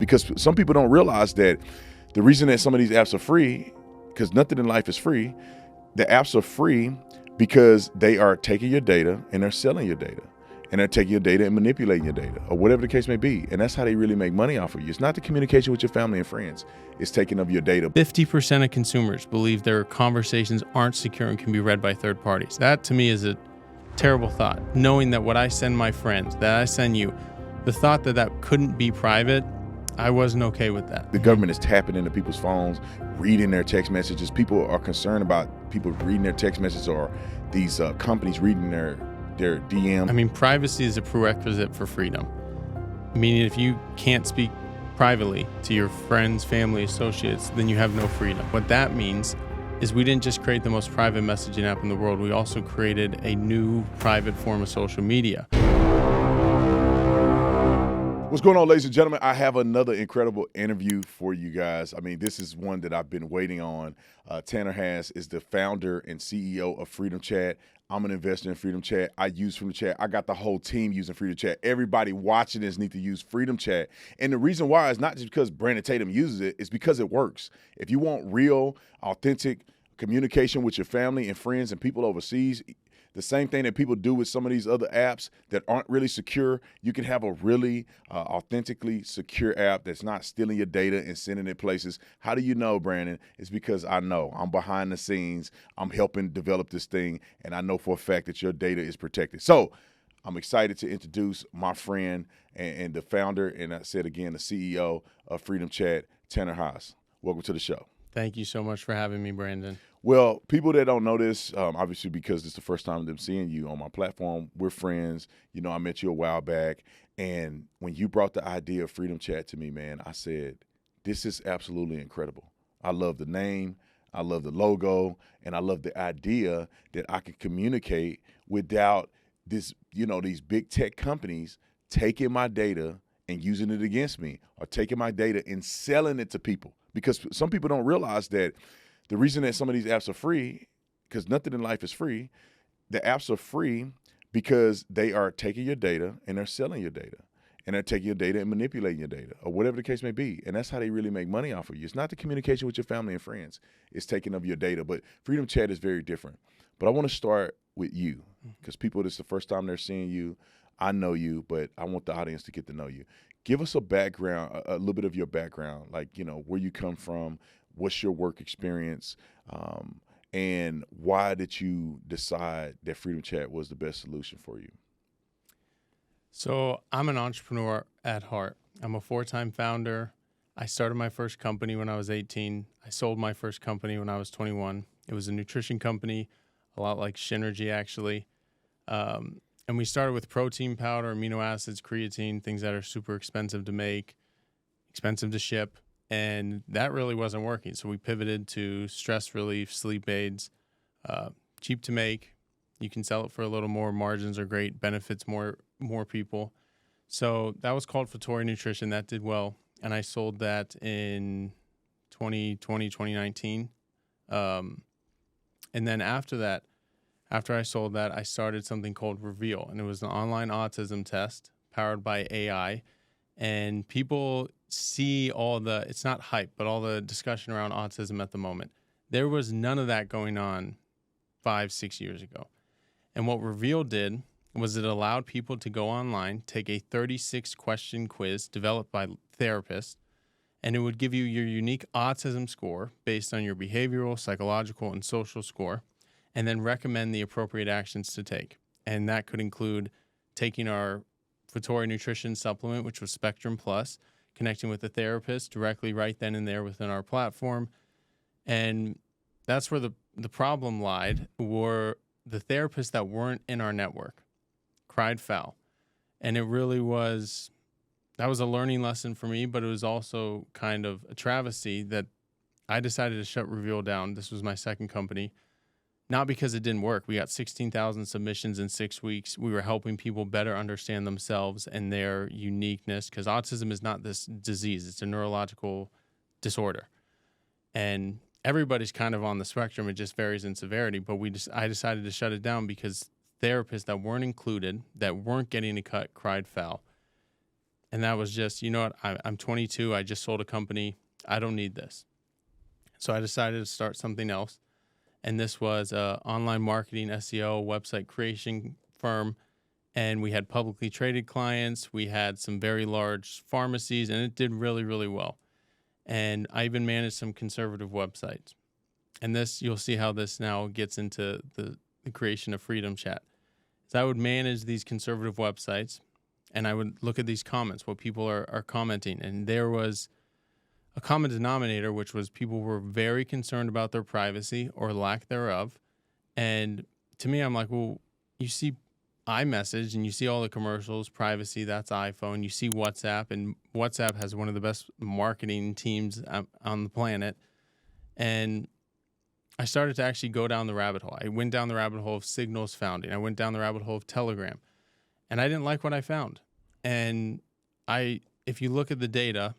because some people don't realize that the reason that some of these apps are free, because nothing in life is free, the apps are free because they are taking your data and they're selling your data. And they're taking your data and manipulating your data, or whatever the case may be. And that's how they really make money off of you. It's not the communication with your family and friends. It's taking of your data. 50% of consumers believe their conversations aren't secure and can be read by third parties. That to me is a terrible thought. Knowing that what I send my friends, that I send you, the thought that that couldn't be private, I wasn't okay with that. The government is tapping into people's phones, reading their text messages. People are concerned about people reading their text messages, or these companies reading their DM. I mean, privacy is a prerequisite for freedom. Meaning if you can't speak privately to your friends, family, associates, then you have no freedom. What that means is we didn't just create the most private messaging app in the world, we also created a new private form of social media. What's going on, ladies and gentlemen? I have another incredible interview for you guys. I mean, this is one that I've been waiting on. Tanner Haas is the founder and CEO of Freedom Chat. I'm an investor in Freedom Chat. I use Freedom Chat. I got the whole team using Freedom Chat. Everybody watching this need to use Freedom Chat. And the reason why is not just because Brandon Tatum uses it, it's because it works. If you want real, authentic communication with your family and friends and people overseas, the same thing that people do with some of these other apps that aren't really secure, you can have a really authentically secure app that's not stealing your data and sending it places. How do you know, Brandon? It's because I know. I'm behind the scenes. I'm helping develop this thing, and I know for a fact that your data is protected. So I'm excited to introduce my friend and the founder, and I said again, the CEO of Freedom Chat, Tanner Haas. Welcome to the show. Thank you so much for having me, Brandon. Well, people that don't know this, obviously because it's the first time them seeing you on my platform, we're friends. You know, I met you a while back. And when you brought the idea of Freedom Chat to me, man, I said, this is absolutely incredible. I love the name, I love the logo, and I love the idea that I can communicate without this, you know, these big tech companies taking my data and using it against me, or taking my data and selling it to people. Because some people don't realize that the reason that some of these apps are free, because nothing in life is free, the apps are free because they are taking your data and they're selling your data. And they're taking your data and manipulating your data, or whatever the case may be. And that's how they really make money off of you. It's not the communication with your family and friends. It's taking of your data. But Freedom Chat is very different. But I want to start with you, because people, this is the first time they're seeing you. I know you, but I want the audience to get to know you. Give us a background, a little bit of your background, like, you know, where you come from, what's your work experience, and why did you decide that Freedom Chat was the best solution for you? So I'm an entrepreneur at heart. I'm a 4-time founder. I started my first company when I was 18. I sold my first company when I was 21. It was a nutrition company, a lot like Synergy, actually. And we started with protein powder, amino acids, creatine, things that are super expensive to make, expensive to ship. And that really wasn't working. So we pivoted to stress relief, sleep aids, cheap to make. You can sell it for a little more. Margins are great, benefits more people. So that was called Fatori Nutrition. That did well. And I sold that in 2020, 2019. And then after that, after I sold that, I started something called Reveal. And it was an online autism test powered by AI. And people see all the, it's not hype, but all the discussion around autism at the moment. There was none of that going on 5-6 years ago. And what Reveal did was it allowed people to go online, take a 36-question quiz developed by therapists, and it would give you your unique autism score based on your behavioral, psychological, and social score, and then recommend the appropriate actions to take. And that could include taking our Fatori Nutrition supplement, which was Spectrum Plus, connecting with the therapist directly right then and there within our platform. And that's where the problem lied, were the therapists that weren't in our network cried foul. And it really was, that was a learning lesson for me, but it was also kind of a travesty that I decided to shut Reveal down. This was my second company. Not because it didn't work. We got 16,000 submissions in 6 weeks. We were helping people better understand themselves and their uniqueness, because autism is not this disease. It's a neurological disorder. And everybody's kind of on the spectrum. It just varies in severity. But I decided to shut it down because therapists that weren't included, that weren't getting a cut, cried foul. And that was just, you know what, I'm 22. I just sold a company. I don't need this. So I decided to start something else. And this was a online marketing, SEO, website creation firm. And we had publicly traded clients. We had some very large pharmacies, and it did really, really well. And I even managed some conservative websites. And this, you'll see how this now gets into the creation of Freedom Chat. So I would manage these conservative websites, and I would look at these comments, what people are commenting. And there was a common denominator, which was people were very concerned about their privacy or lack thereof. And to me, I'm like, well, you see iMessage and you see all the commercials, privacy, that's iPhone. You see WhatsApp, and WhatsApp has one of the best marketing teams on the planet. And I started to actually go down the rabbit hole. I went down the rabbit hole of Signal's founding. I went down the rabbit hole of Telegram, and I didn't like what I found. And if you look at the data,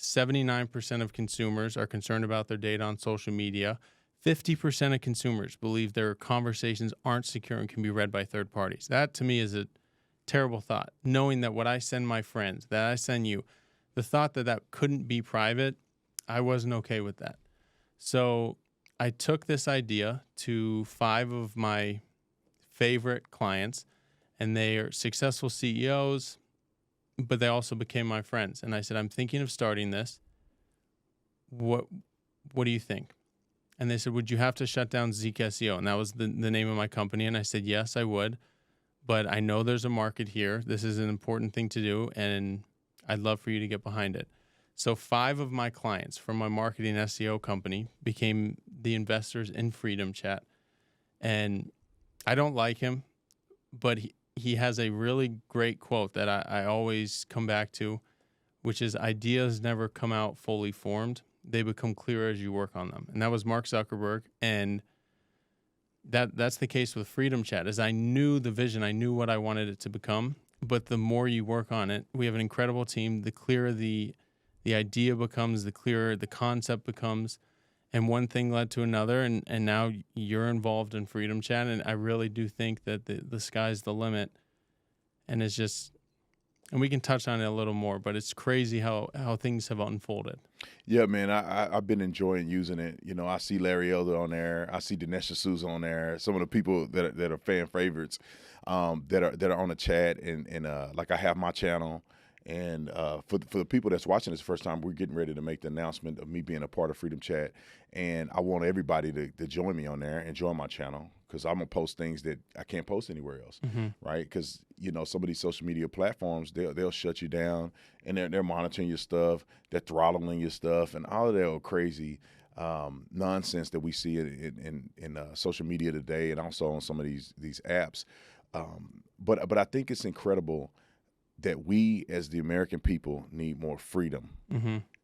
79% of consumers are concerned about their data on social media. 50% of consumers believe their conversations aren't secure and can be read by third parties. That to me is a terrible thought. Knowing that what I send my friends, that I send you, the thought that that couldn't be private, I wasn't okay with that. So I took this idea to 5 of my favorite clients, and they are successful CEOs, but they also became my friends. And I said, I'm thinking of starting this. What do you think? And they said, would you have to shut down Zeek SEO? And that was the name of my company. And I said, yes, I would. But I know there's a market here. This is an important thing to do, and I'd love for you to get behind it. So 5 of my clients from my marketing SEO company became the investors in Freedom Chat. And I don't like him, but he has a really great quote that I always come back to, which is, ideas never come out fully formed. They become clearer as you work on them. And that was Mark Zuckerberg. And that's the case with Freedom Chat, is I knew the vision. I knew what I wanted it to become. But the more you work on it, we have an incredible team. The clearer the idea becomes, the clearer the concept becomes. And one thing led to another. And now you're involved in Freedom Chat. And I really do think that the sky's the limit. And it's just... And we can touch on it a little more, but it's crazy how things have unfolded. Yeah, man, I've been enjoying using it. You know, I see Larry Elder on there. I see Dinesh D'Souza on there. Some of the people that are fan favorites that are on the chat, and like I have my channel. And for the people that's watching this the first time, we're getting ready to make the announcement of me being a part of Freedom Chat. And I want everybody to join me on there and join my channel, because I'm going to post things that I can't post anywhere else, right? Because, you know, some of these social media platforms, they'll shut you down, and they're monitoring your stuff, they're throttling your stuff, and all of that crazy nonsense that we see in social media today, and also on some of these apps. But I think it's incredible that we as the American people need more freedom.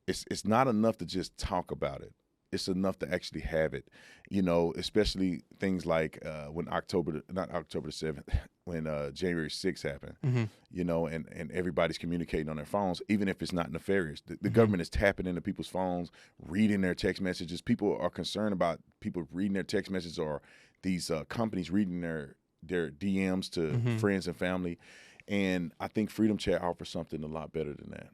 It's not enough to just talk about it. It's enough to actually have it, you know, especially things like when not October the 7th, when January 6th happened, you know, and everybody's communicating on their phones, even if it's not nefarious. The government is tapping into people's phones, reading their text messages. People are concerned about people reading their text messages, or these companies reading their DMs to friends and family. And I think Freedom Chat offers something a lot better than that.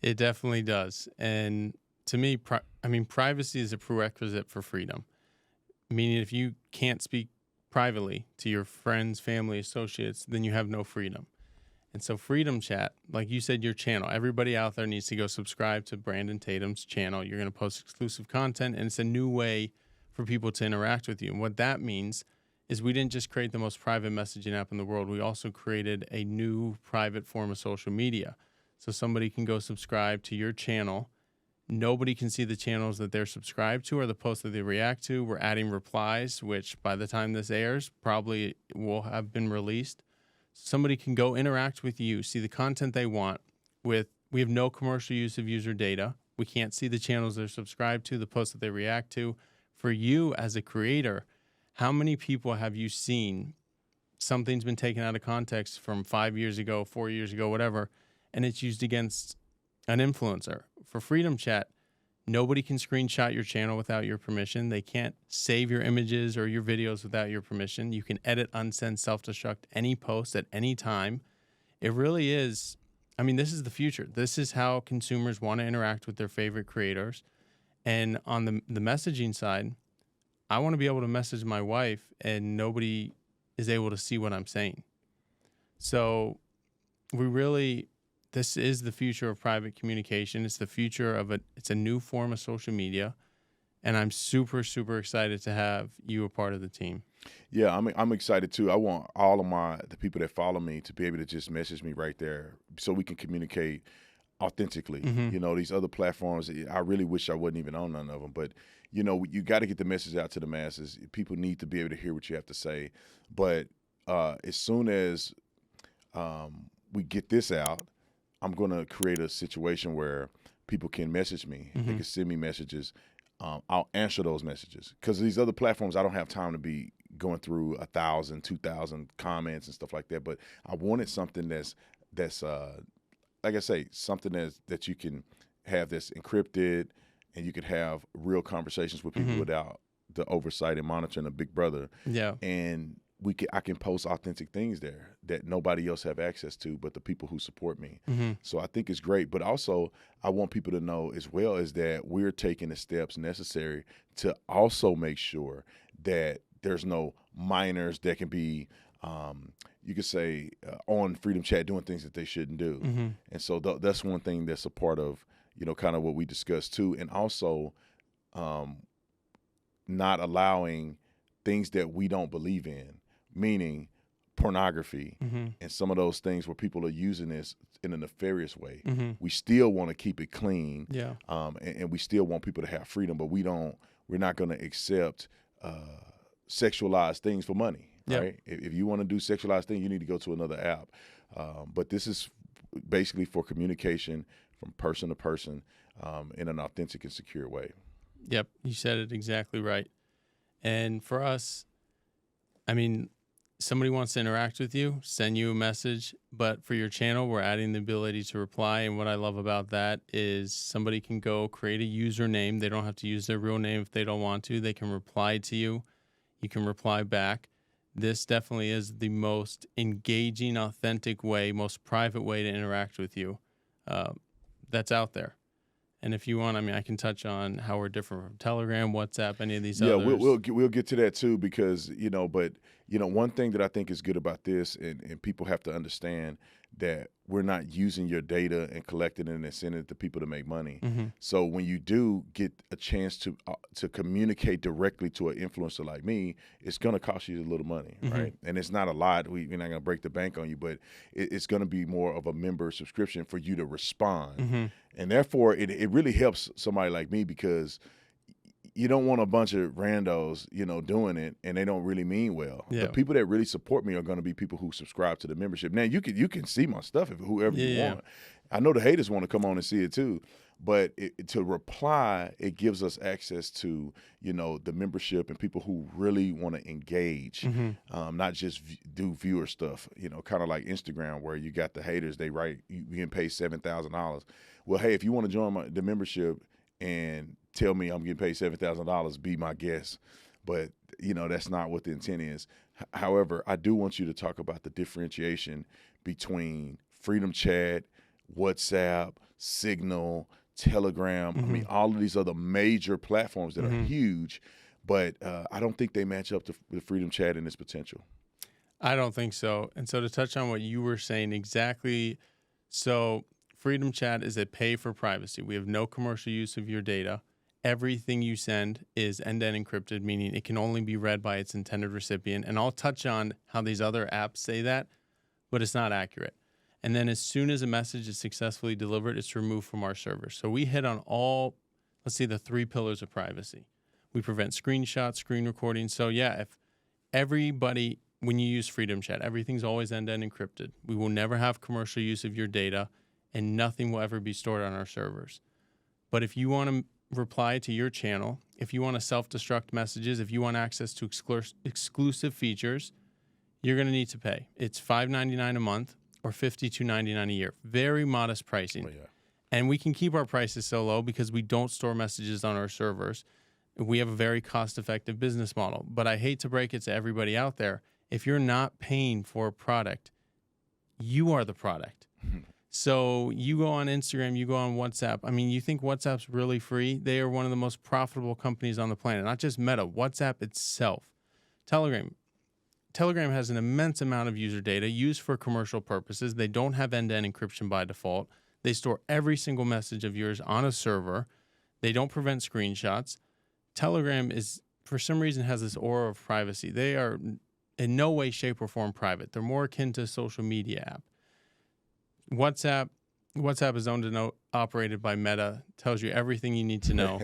It definitely does. And to me, privacy is a prerequisite for freedom. Meaning, if you can't speak privately to your friends, family, associates, then you have no freedom. And so Freedom Chat, like you said, your channel, everybody out there needs to go subscribe to Brandon Tatum's channel. You're going to post exclusive content, and it's a new way for people to interact with you. And what that means is we didn't just create the most private messaging app in the world. We also created a new private form of social media. So somebody can go subscribe to your channel. Nobody can see the channels that they're subscribed to or the posts that they react to. We're adding replies, which by the time this airs, probably will have been released. Somebody can go interact with you, see the content they want. We have no commercial use of user data. We can't see the channels they're subscribed to, the posts that they react to. For you as a creator, how many people have you seen something's been taken out of context from 5 years ago, 4 years ago, whatever, and it's used against an influencer? For Freedom Chat, nobody can screenshot your channel without your permission. They can't save your images or your videos without your permission. You can edit, unsend, self-destruct any post at any time. It really is I mean, this is the future. This is how consumers want to interact with their favorite creators. And on the messaging side, I want to be able to message my wife and nobody is able to see what I'm saying. So this is the future of private communication. It's the future of it's a new form of social media. And I'm super, super excited to have you a part of the team. Yeah, I'm excited too. I want all of the people that follow me to be able to just message me right there so we can communicate authentically. These other platforms, I really wish I wasn't even on none of them, but you got to get the message out to the masses. People need to be able to hear what you have to say. But as soon as we get this out, I'm going to create a situation where people can message me. They can send me messages. I'll answer those messages, because these other platforms, I don't have time to be going through 1,000, 2,000 comments and stuff like that. But I wanted something that's like I say, something that you can have that's encrypted, and you can have real conversations with people without the oversight and monitoring of Big Brother. Yeah. And I can post authentic things there that nobody else have access to but the people who support me. So I think it's great. But also, I want people to know as well is that we're taking the steps necessary to also make sure that there's no minors that can be, you could say, on Freedom Chat doing things that they shouldn't do. And so that's one thing that's a part of, kind of what we discussed too. And also not allowing things that we don't believe in, meaning pornography and some of those things where people are using this in a nefarious way. We still want to keep it clean, and we still want people to have freedom, but we're not going to accept sexualized things for money, right? If you want to do sexualized things, you need to go to another app. But this is basically for communication from person to person in an authentic and secure way. Yep, you said it exactly right. And for us, I mean, somebody wants to interact with you, send you a message, but for your channel, we're adding the ability to reply. And what I love about that is somebody can go create a username. They don't have to use their real name if they don't want to. They can reply to you. You can reply back. This definitely is the most engaging, authentic way, most private way to interact with you that's out there. And if you want, I mean, I can touch on how we're different from Telegram, WhatsApp, any of these others. Yeah, we'll get to that too, because, one thing that I think is good about this, and people have to understand that we're not using your data and collecting it and sending it to people to make money. So when you do get a chance to communicate directly to an influencer like me, it's going to cost you a little money, right? And it's not a lot. We're not going to break the bank on you, but it's going to be more of a member subscription for you to respond. And therefore, it really helps somebody like me, because you don't want a bunch of randos, doing it, and they don't really mean well. Yeah. The people that really support me are going to be people who subscribe to the membership. Now, you can see my stuff whoever you want. I know the haters want to come on and see it too, but to reply, it gives us access to, the membership and people who really want to engage, not just do viewer stuff, kind of like Instagram, where you got the haters, they write, you can pay $7,000. Well, hey, if you want to join the membership and tell me I'm getting paid $7,000, be my guest. But, that's not what the intent is. However, I do want you to talk about the differentiation between Freedom Chat, WhatsApp, Signal, Telegram. I mean, all of these other major platforms that are huge, but I don't think they match up to the Freedom Chat and its potential. I don't think so. And so to touch on what you were saying exactly, so Freedom Chat is a pay for privacy. We have no commercial use of your data. Everything you send is end-to-end encrypted, meaning it can only be read by its intended recipient. And I'll touch on how these other apps say that, but it's not accurate. And then as soon as a message is successfully delivered, it's removed from our server. So we hit on the 3 pillars of privacy. We prevent screenshots, screen recording. So yeah, if everybody, when you use Freedom Chat, everything's always end-to-end encrypted. We will never have commercial use of your data, and nothing will ever be stored on our servers. But if you want to reply to your channel, if you want to self-destruct messages, if you want access to exclusive features, you're going to need to pay. It's $5.99 a month or $52.99 a year. Very modest pricing. Oh, yeah. And we can keep our prices so low because we don't store messages on our servers. We have a very cost-effective business model. But I hate to break it to everybody out there. If you're not paying for a product, you are the product. So you go on Instagram, you go on WhatsApp. I mean, you think WhatsApp's really free? They are one of the most profitable companies on the planet. Not just Meta, WhatsApp itself. Telegram. Telegram has an immense amount of user data used for commercial purposes. They don't have end-to-end encryption by default. They store every single message of yours on a server. They don't prevent screenshots. Telegram is, for some reason, has this aura of privacy. They are in no way, shape, or form private. They're more akin to a social media app. WhatsApp is owned and operated by Meta. Tells you everything you need to know.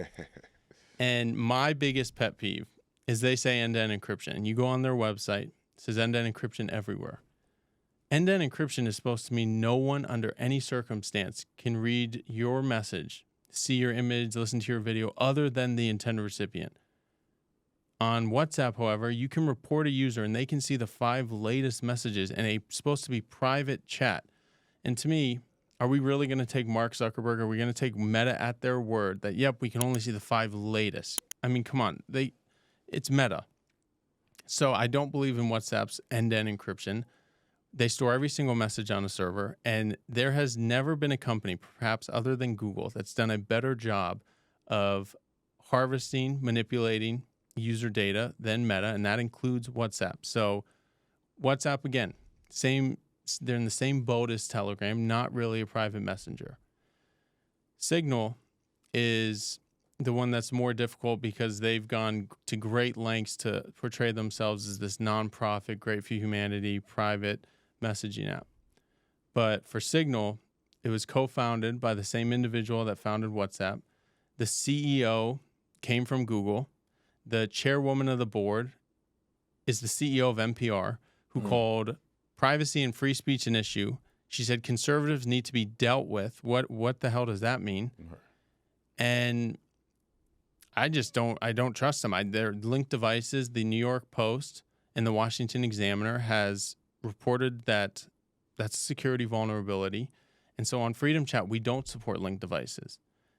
And my biggest pet peeve is they say end-to-end encryption. And you go on their website, it says end-to-end encryption everywhere. End-to-end encryption is supposed to mean no one under any circumstance can read your message, see your image, listen to your video, other than the intended recipient. On WhatsApp, however, you can report a user and they can see the 5 latest messages in a supposed to be private chat. And to me, are we really going to take Mark Zuckerberg? Are we going to take Meta at their word that, yep, we can only see the 5 latest? I mean, come on. It's Meta. So I don't believe in WhatsApp's end-to-end encryption. They store every single message on a server, and there has never been a company, perhaps other than Google, that's done a better job of harvesting, manipulating user data than Meta, and that includes WhatsApp. So WhatsApp, again, they're in the same boat as Telegram, not really a private messenger. Signal is the one that's more difficult because they've gone to great lengths to portray themselves as this nonprofit, great for humanity, private messaging app. But for Signal, it was co-founded by the same individual that founded WhatsApp. The CEO came from Google. The chairwoman of the board is the CEO of NPR, who called privacy and free speech an issue. She said conservatives need to be dealt with. What the hell does that mean? And I don't trust them. Their linked devices, the New York Post and the Washington Examiner has reported that that's a security vulnerability. And so on Freedom Chat, we don't support linked devices.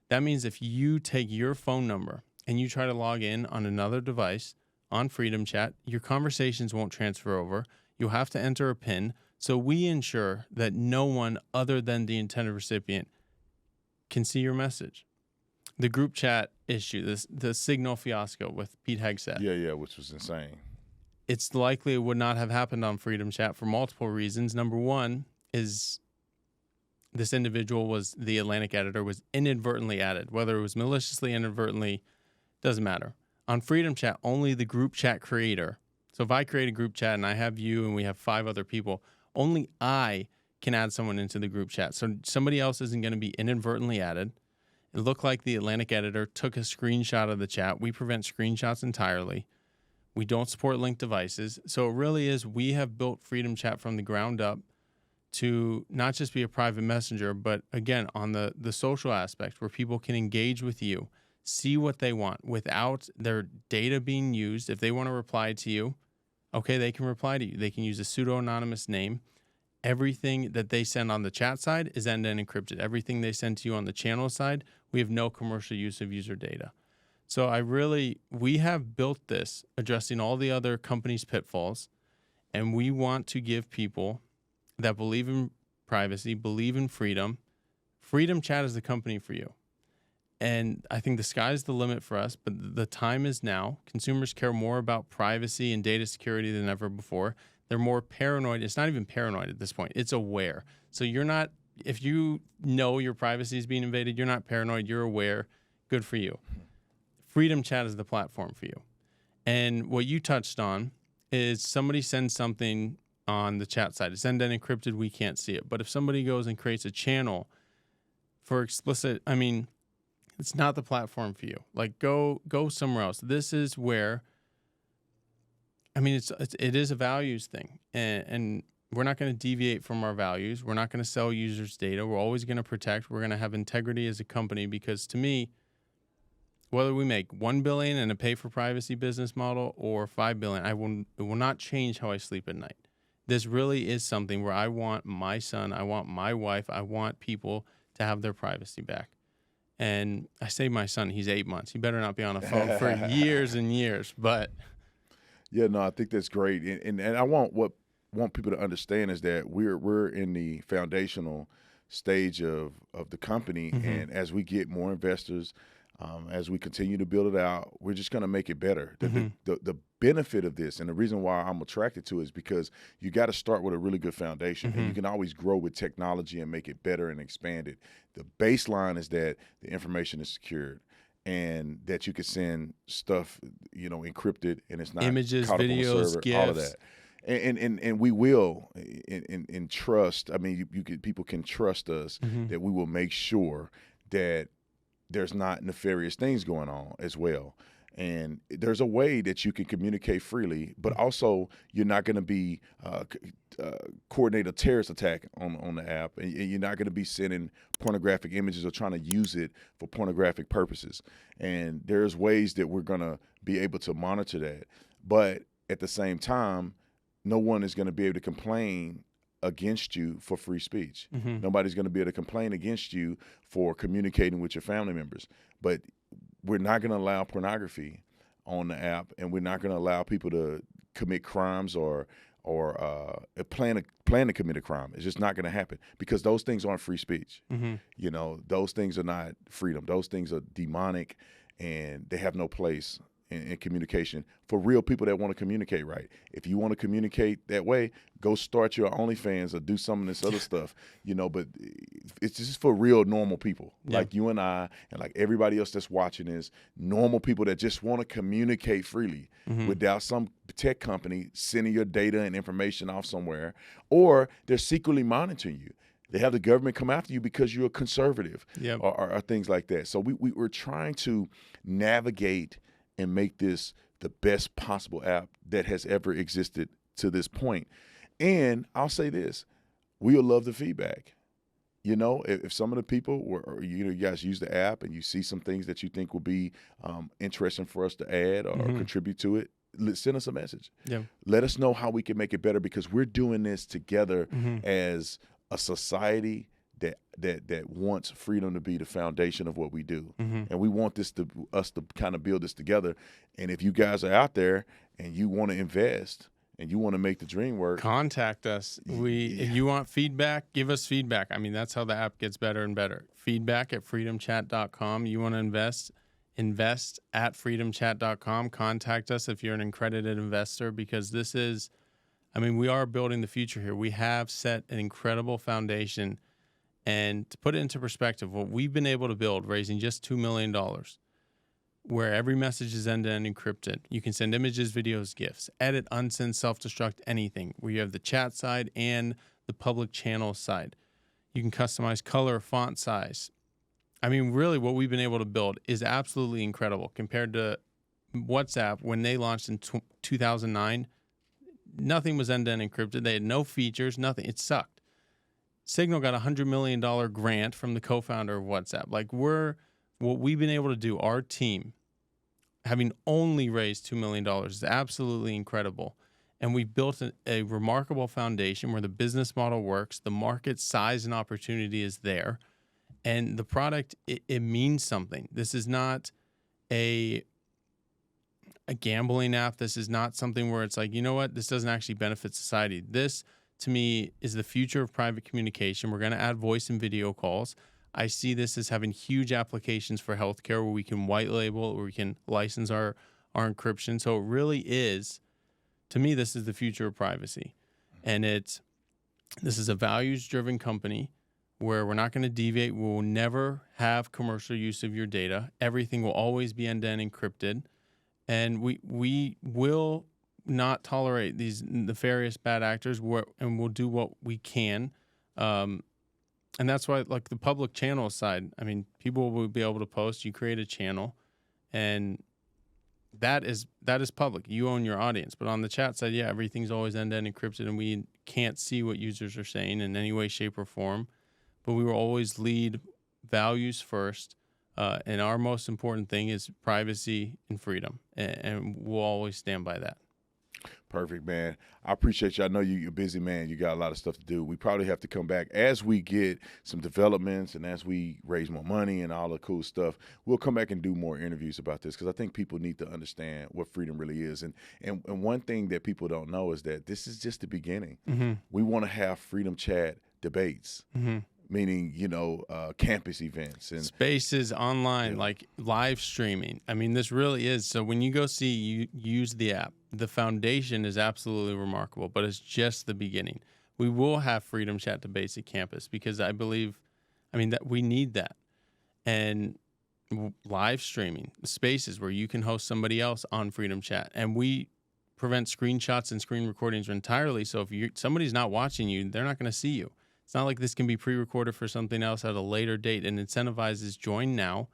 That means if you take your phone number and you try to log in on another device on Freedom Chat, your conversations won't transfer over. You'll have to enter a PIN. So we ensure that no one other than the intended recipient can see your message. The group chat issue, the Signal fiasco with Pete Hegseth. Yeah, which was insane. It's likely it would not have happened on Freedom Chat for multiple reasons. Number one is this individual was the Atlantic editor, was inadvertently added. Whether it was maliciously, inadvertently, doesn't matter. On Freedom Chat, only the group chat creator. So if I create a group chat and I have you and we have 5 other people, only I can add someone into the group chat. So somebody else isn't going to be inadvertently added. It looked like the Atlantic editor took a screenshot of the chat. We prevent screenshots entirely. We don't support linked devices. So it really is, we have built Freedom Chat from the ground up to not just be a private messenger, but again, on the social aspect where people can engage with you, see what they want without their data being used. If they want to reply to you, okay, they can reply to you. They can use a pseudo-anonymous name. Everything that they send on the chat side is end-to-end encrypted. Everything they send to you on the channel side, we have no commercial use of user data. So we have built this addressing all the other companies' pitfalls, and we want to give people that believe in privacy, believe in freedom. Freedom Chat is the company for you. And I think the sky's the limit for us, but the time is now. Consumers care more about privacy and data security than ever before. They're more paranoid. It's not even paranoid at this point. It's aware. So if you know your privacy is being invaded, you're not paranoid, you're aware. Good for you. Freedom Chat is the platform for you. And what you touched on is somebody sends something on the chat side. It's end-to-end encrypted. We can't see it. But if somebody goes and creates a channel for explicit, it's not the platform for you. Like, go somewhere else. This is where, it is a values thing. And we're not going to deviate from our values. We're not going to sell users' data. We're always going to protect. We're going to have integrity as a company because, to me, whether we make $1 billion in a pay-for-privacy business model or $5 billion, it will not change how I sleep at night. This really is something where I want my son, I want my wife, I want people to have their privacy back. And I say my son, he's 8 months. He better not be on a phone for years and years. But yeah, no, I think that's great. And I want people to understand is that we're in the foundational stage of the company. And as we get more investors, as we continue to build it out, we're just going to make it better. The benefit of this, and the reason why I'm attracted to it, is because you got to start with a really good foundation, and you can always grow with technology and make it better and expand it. The baseline is that the information is secured, and that you can send stuff, encrypted, and it's not images, caught up on the videos, server, GIFs. all of that. And we will in trust. I mean, people can trust us that we will make sure that there's not nefarious things going on as well. And there's a way that you can communicate freely, but also you're not going to be coordinate a terrorist attack on the app, and you're not going to be sending pornographic images or trying to use it for pornographic purposes. And there's ways that we're going to be able to monitor that. But at the same time, no one is going to be able to complain against you for free speech. Nobody's going to be able to complain against you for communicating with your family members. But we're not going to allow pornography on the app, and we're not going to allow people to commit crimes or plan to commit a crime. It's just not going to happen, because those things aren't free speech. Those things are not freedom. Those things are demonic, and they have no place in communication for real people that want to communicate right. If you want to communicate that way, go start your OnlyFans or do some of this other stuff, but it's just for real normal people like you and I, and like everybody else that's watching, is normal people that just want to communicate freely without some tech company sending your data and information off somewhere, or they're secretly monitoring you. They have the government come after you because you're a conservative, or things like that. So we're trying to navigate and make this the best possible app that has ever existed to this point. And I'll say this, we'll love the feedback. If some of the people you guys use the app and you see some things that you think will be interesting for us to add or contribute to it, send us a message. Let us know how we can make it better, because we're doing this together as a society that wants freedom to be the foundation of what we do. And we want us to kind of build this together. And if you guys are out there and you want to invest and you want to make the dream work, contact us. If you want feedback, give us feedback. I mean, that's how the app gets better and better. Feedback at freedomchat.com. You want to invest at freedomchat.com. Contact us if you're an accredited investor, because we are building the future here. We have set an incredible foundation. And to put it into perspective, what we've been able to build, raising just $2 million, where every message is end-to-end encrypted. You can send images, videos, GIFs, edit, unsend, self-destruct, anything, where you have the chat side and the public channel side. You can customize color, font size. I mean, really what we've been able to build is absolutely incredible compared to WhatsApp. When they launched in 2009, nothing was end-to-end encrypted. They had no features, nothing. It sucked. Signal got a $100 million grant from the co-founder of WhatsApp. What we've been able to do, our team, having only raised $2 million, is absolutely incredible. And we've built a remarkable foundation where the business model works, the market size and opportunity is there, and the product, it means something. This is not a gambling app. This is not something where it's like, you know what, this doesn't actually benefit society. This, to me, is the future of private communication. We're going to add voice and video calls. I see this as having huge applications for healthcare, where we can white label, where we can license our encryption. So it really is, to me, this is the future of privacy. And this is a values-driven company where we're not going to deviate. We will never have commercial use of your data. Everything will always be end-to-end encrypted. And we will not tolerate these nefarious bad actors, and we'll do what we can. And that's why, like the public channel side, I mean, people will be able to post. You create a channel, and that is public. You own your audience. But on the chat side, everything's always end-to-end encrypted, and we can't see what users are saying in any way, shape, or form. But we will always lead values first. And our most important thing is privacy and freedom. And we'll always stand by that. Perfect, man. I appreciate you. I know you're a busy man. You got a lot of stuff to do. We probably have to come back as we get some developments and as we raise more money and all the cool stuff. We'll come back and do more interviews about this, because I think people need to understand what freedom really is. And one thing that people don't know is that this is just the beginning. We want to have Freedom Chat debates. meaning, campus events and Spaces online, Yeah. like live streaming. I mean, this really is. So when you go see, you use the app, the foundation is absolutely remarkable, but it's just the beginning. We will have Freedom Chat debates at campus because I believe, that we need that. And live streaming, spaces where you can host somebody else on Freedom Chat. And we prevent screenshots and screen recordings entirely. So if somebody's not watching you, they're not going to see you. It's not like this can be pre-recorded for something else at a later date, and incentivizes join now,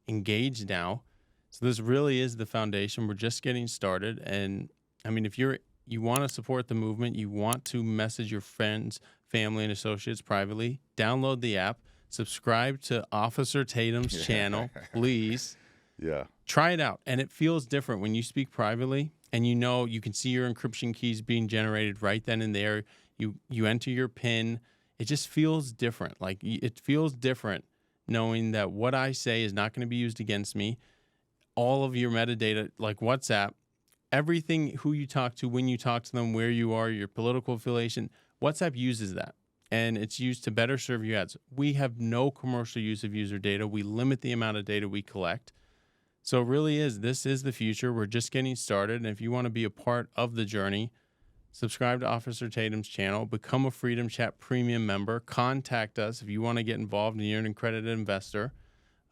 engage now. So this really is the foundation. We're just getting started. And if you want to support the movement, you want to message your friends, family, and associates privately, download the app, subscribe to Officer Tatum's channel, please. Yeah. Try it out. And it feels different when you speak privately and you can see your encryption keys being generated right then and there. You enter your PIN. It just feels different. Like, it feels different knowing that what I say is not going to be used against me. All of your metadata, like WhatsApp, everything, who you talk to, when you talk to them, where you are, your political affiliation, WhatsApp uses that. And it's used to better serve your ads. We have no commercial use of user data. We limit the amount of data we collect. So it really is. This is the future. We're just getting started. And if you want to be a part of the journey, subscribe to Officer Tatum's channel, become a Freedom Chat premium member, contact us if you want to get involved and you're an accredited investor,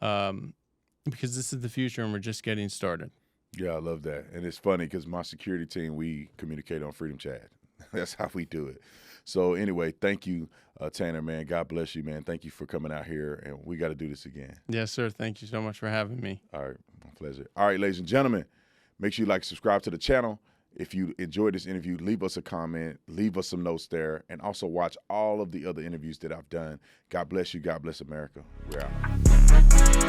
because this is the future and we're just getting started. Yeah, I love that. And it's funny because my security team, we communicate on Freedom Chat. That's how we do it. So anyway, thank you, Tanner, man. God bless you, man. Thank you for coming out here, and we got to do this again. Yes, sir. Thank you so much for having me. All right, my pleasure. All right, ladies and gentlemen, make sure you subscribe to the channel. If you enjoyed this interview, leave us a comment, leave us some notes there, and also watch all of the other interviews that I've done. God bless you. God bless America. We're out.